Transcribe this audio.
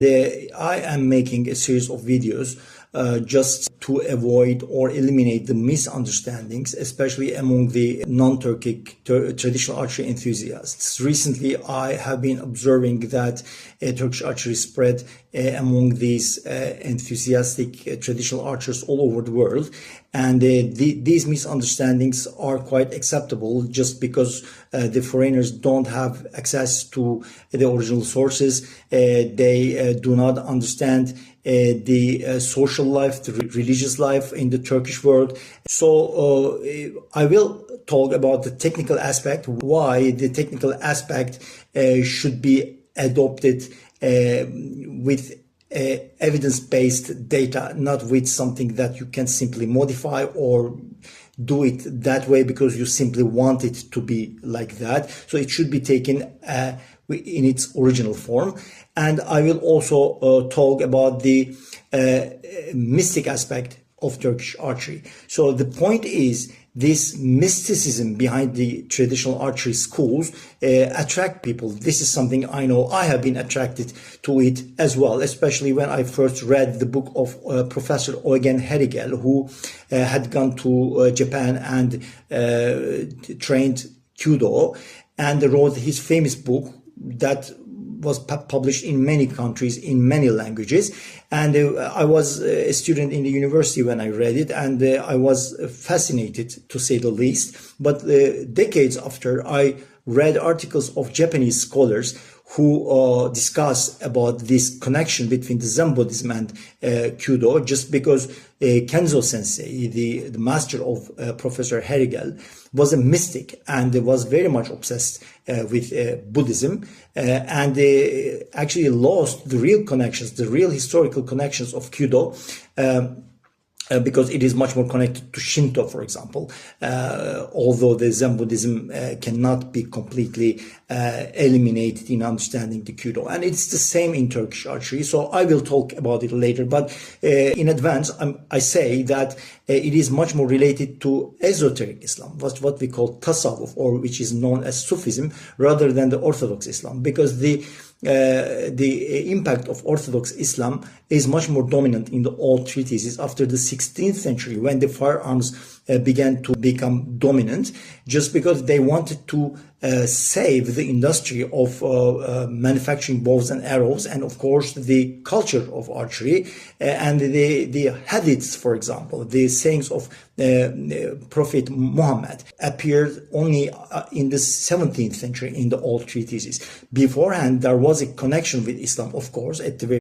I am making a series of videos just to avoid or eliminate the misunderstandings, especially among the non-Turkic traditional archery enthusiasts. Recently, I have been observing that Turkish archery spread among these enthusiastic traditional archers all over the world. And these misunderstandings are quite acceptable just because the foreigners don't have access to the original sources. They do not understand the social life, the religious life in the Turkish world. So I will talk about the technical aspect, why the technical aspect should be adopted with evidence-based data, not with something that you can simply modify or do it that way because you simply want it to be like that. So it should be taken in its original form. And I will also talk about the mystic aspect of Turkish archery. So the point is, this mysticism behind the traditional archery schools attract people. This is something I know I have been attracted to it as well, especially when I first read the book of Professor Eugen Herigel, who had gone to Japan and trained Kyudo, and wrote his famous book that was published in many countries, in many languages. And I was a student in the university when I read it, and I was fascinated, to say the least. But decades after, I read articles of Japanese scholars who discuss about this connection between the Zen Buddhism and Kyudo, just because Kenzo Sensei, the master of Professor Herigel, was a mystic and was very much obsessed with Buddhism, and actually lost the real connections, the real historical connections of Kyudo, because it is much more connected to Shinto, for example, although the Zen Buddhism cannot be completely eliminated in understanding the Kyudo. And it's the same in Turkish archery, so I will talk about it later. But in advance, I say that it is much more related to esoteric Islam, what we call tasawwuf, or which is known as Sufism, rather than the Orthodox Islam, because the impact of Orthodox Islam is much more dominant in the old treatises after the 16th century, when the firearms began to become dominant, just because they wanted to save the industry of manufacturing bows and arrows, and of course the culture of archery, and the hadiths, for example, the sayings of Prophet Muhammad appeared only in the 17th century in the old treatises. Beforehand, there was a connection with Islam, of course, at the very